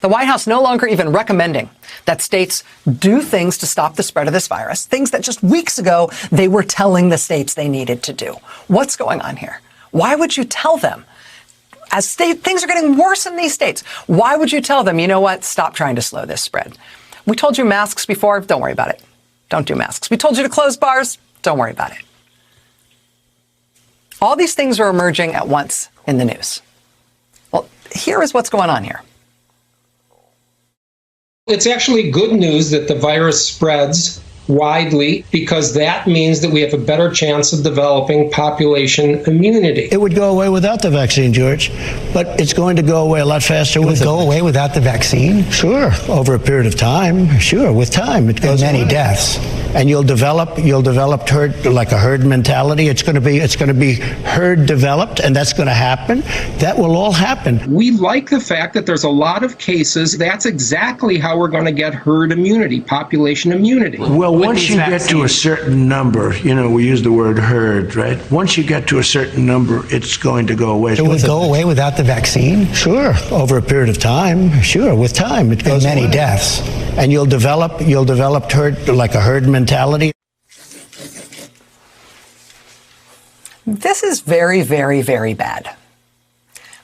The White House no longer even recommending that states do things to stop the spread of this virus, things that just weeks ago they were telling the states they needed to do. What's going on here? Why would you tell them? As things are getting worse in these states, why would you tell them, you know what, stop trying to slow this spread? We told you masks before, don't worry about it. Don't do masks. We told you to close bars, don't worry about it. All these things are emerging at once in the news. Well, here is what's going on here. It's actually good news that the virus spreads widely, because that means that we have a better chance of developing population immunity. It would go away without the vaccine, George, but it's going to go away a lot faster with it. Would go away without the vaccine? Sure, over a period of time. Sure, with time it goes and many away. deaths. And you'll develop herd, like a herd mentality. It's going to be herd developed, and that's going to happen. That will all happen. We like the fact that there's a lot of cases. That's exactly how we're going to get herd immunity, population immunity. Well, once you get to a certain number, we use the word herd, right? Once you get to a certain number, it's going to go away. It would go away without the vaccine? Sure, over a period of time. Sure, with time it goes and many away. deaths. And you'll develop herd, like a herd mentality. This is very, very, very bad.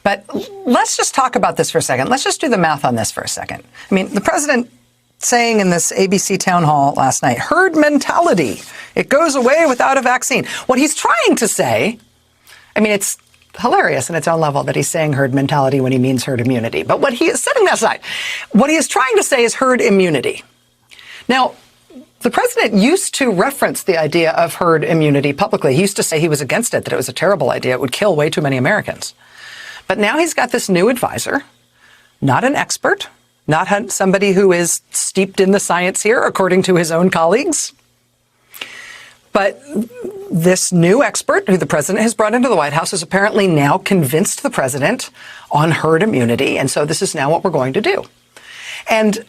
But let's just talk about this for a second. Let's just do the math on this for a second. I mean, the president saying in this ABC town hall last night, herd mentality, it goes away without a vaccine. What he's trying to say, I mean, it's hilarious in its own level that he's saying herd mentality when he means herd immunity. But what he is setting that aside, what he is trying to say is herd immunity. Now, the president used to reference the idea of herd immunity publicly. He used to say he was against it, that it was a terrible idea. It would kill way too many Americans. But now he's got this new advisor, not an expert, not somebody who is steeped in the science here, according to his own colleagues. But this new expert who the president has brought into the White House has apparently now convinced the president on herd immunity. And so this is now what we're going to do. And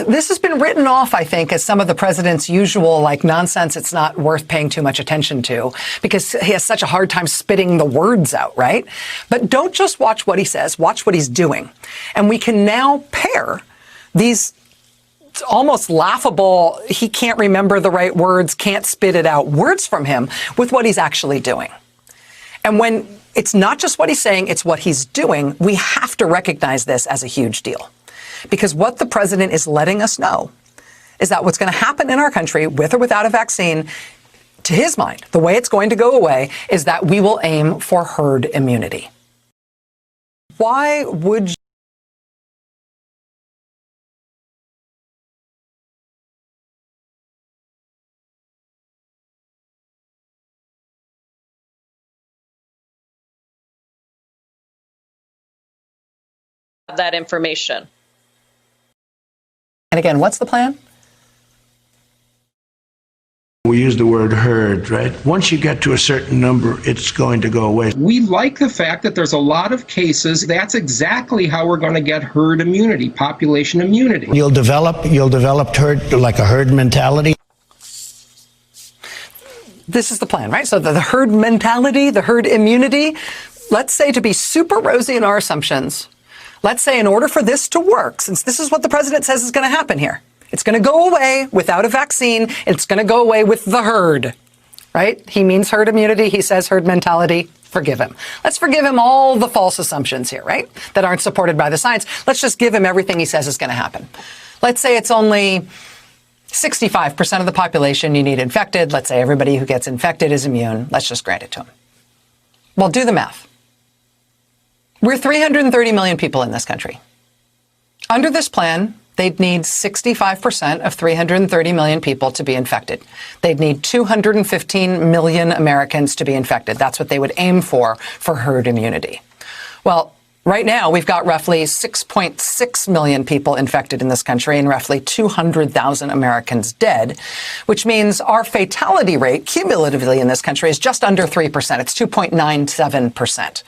this has been written off, I think, as some of the president's usual, nonsense it's not worth paying too much attention to, because he has such a hard time spitting the words out, right? But don't just watch what he says, watch what he's doing. And we can now pair these almost laughable, he can't remember the right words, can't spit it out words from him with what he's actually doing. And when it's not just what he's saying, it's what he's doing, we have to recognize this as a huge deal. Because what the president is letting us know is that what's going to happen in our country, with or without a vaccine, to his mind, the way it's going to go away is that we will aim for herd immunity. Why would you that information? And again, what's the plan? We use the word herd, right? Once you get to a certain number, it's going to go away. We like the fact that there's a lot of cases. That's exactly how we're going to get herd immunity, population immunity. You'll develop herd, like a herd mentality. This is the plan, right? So the herd mentality, the herd immunity, let's say, to be super rosy in our assumptions, let's say in order for this to work, since this is what the president says is going to happen here, it's going to go away without a vaccine. It's going to go away with the herd, right? He means herd immunity. He says herd mentality. Forgive him. Let's forgive him all the false assumptions here, right? That aren't supported by the science. Let's just give him everything he says is going to happen. Let's say it's only 65% of the population you need infected. Let's say everybody who gets infected is immune. Let's just grant it to him. Well, do the math. We're 330 million people in this country. Under this plan, they'd need 65% of 330 million people to be infected. They'd need 215 million Americans to be infected. That's what they would aim for herd immunity. Well, right now, we've got roughly 6.6 million people infected in this country and roughly 200,000 Americans dead, which means our fatality rate cumulatively in this country is just under 3%. It's 2.97%.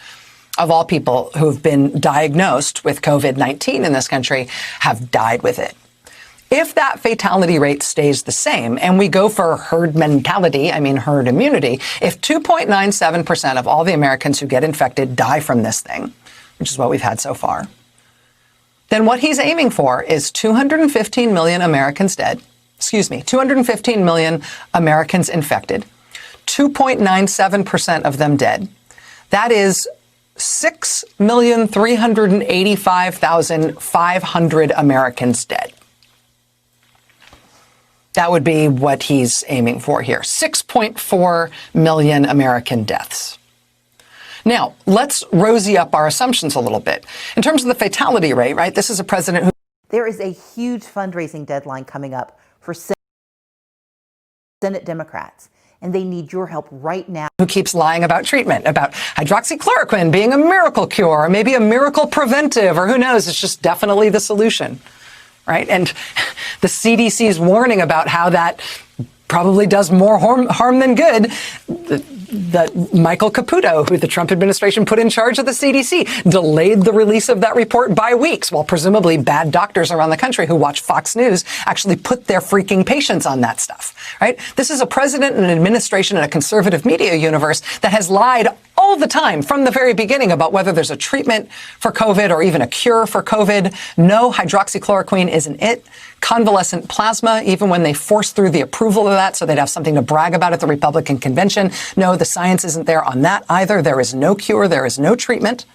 Of all people who've been diagnosed with COVID-19 in this country have died with it. If that fatality rate stays the same and we go for herd mentality, I mean herd immunity, if 2.97% of all the Americans who get infected die from this thing, which is what we've had so far, then what he's aiming for is 215 million Americans dead. 215 million Americans infected, 2.97% of them dead. That is 6,385,500 Americans dead. That would be what he's aiming for here. 6.4 million American deaths. Now, let's rosy up our assumptions a little bit. In terms of the fatality rate, right, this is a president who... There is a huge fundraising deadline coming up for Senate Democrats, and they need your help right now. Who keeps lying about treatment, about hydroxychloroquine being a miracle cure, or maybe a miracle preventive, or who knows, it's just definitely the solution, right? And the CDC's warning about how that probably does more harm than good. That Michael Caputo, who the Trump administration put in charge of the CDC, delayed the release of that report by weeks, while presumably bad doctors around the country who watch Fox News actually put their freaking patients on that stuff, right? This is a president and an administration and a conservative media universe that has lied all the time from the very beginning about whether there's a treatment for COVID or even a cure for COVID. No, hydroxychloroquine isn't it. Convalescent plasma, even when they forced through the approval of that so they'd have something to brag about at the Republican convention. No, the science isn't there on that either. There is no cure. There is no treatment.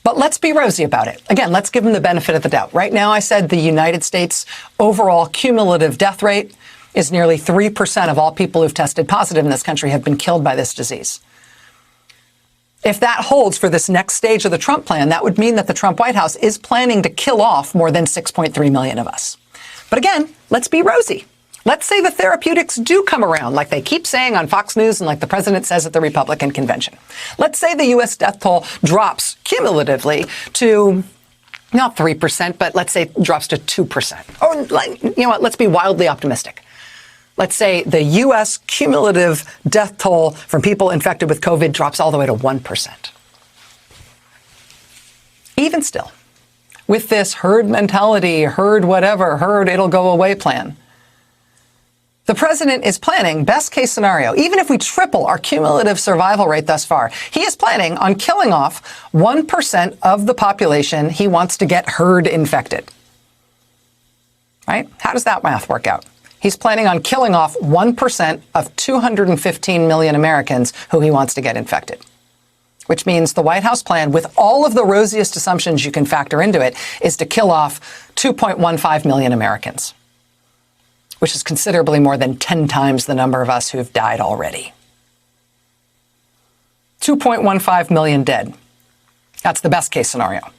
But let's be rosy about it. Again, let's give them the benefit of the doubt. Right now, I said the United States overall cumulative death rate is nearly 3% of all people who've tested positive in this country have been killed by this disease. If that holds for this next stage of the Trump plan, that would mean that the Trump White House is planning to kill off more than 6.3 million of us. But again, let's be rosy. Let's say the therapeutics do come around, like they keep saying on Fox News and like the president says at the Republican convention. Let's say the U.S. death toll drops cumulatively to not 3%, but let's say drops to 2%. Or, you know what, let's be wildly optimistic. Let's say the U.S. cumulative death toll from people infected with COVID drops all the way to 1%. Even still, with this herd mentality, herd whatever, herd it'll go away plan, the president is planning, best case scenario, even if we triple our cumulative survival rate thus far, he is planning on killing off 1% of the population he wants to get herd infected. Right? How does that math work out? He's planning on killing off 1% of 215 million Americans who he wants to get infected, which means the White House plan, with all of the rosiest assumptions you can factor into it, is to kill off 2.15 million Americans, which is considerably more than 10 times the number of us who've died already. 2.15 million dead. That's the best case scenario.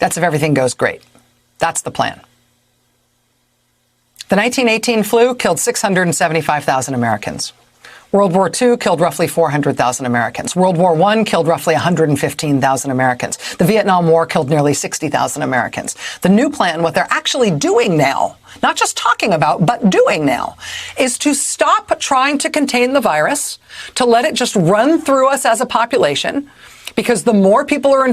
That's if everything goes great. That's the plan. The 1918 flu killed 675,000 Americans. World War II killed roughly 400,000 Americans. World War I killed roughly 115,000 Americans. The Vietnam War killed nearly 60,000 Americans. The new plan, what they're actually doing now, not just talking about, but doing now, is to stop trying to contain the virus, to let it just run through us as a population, because the more people are infected,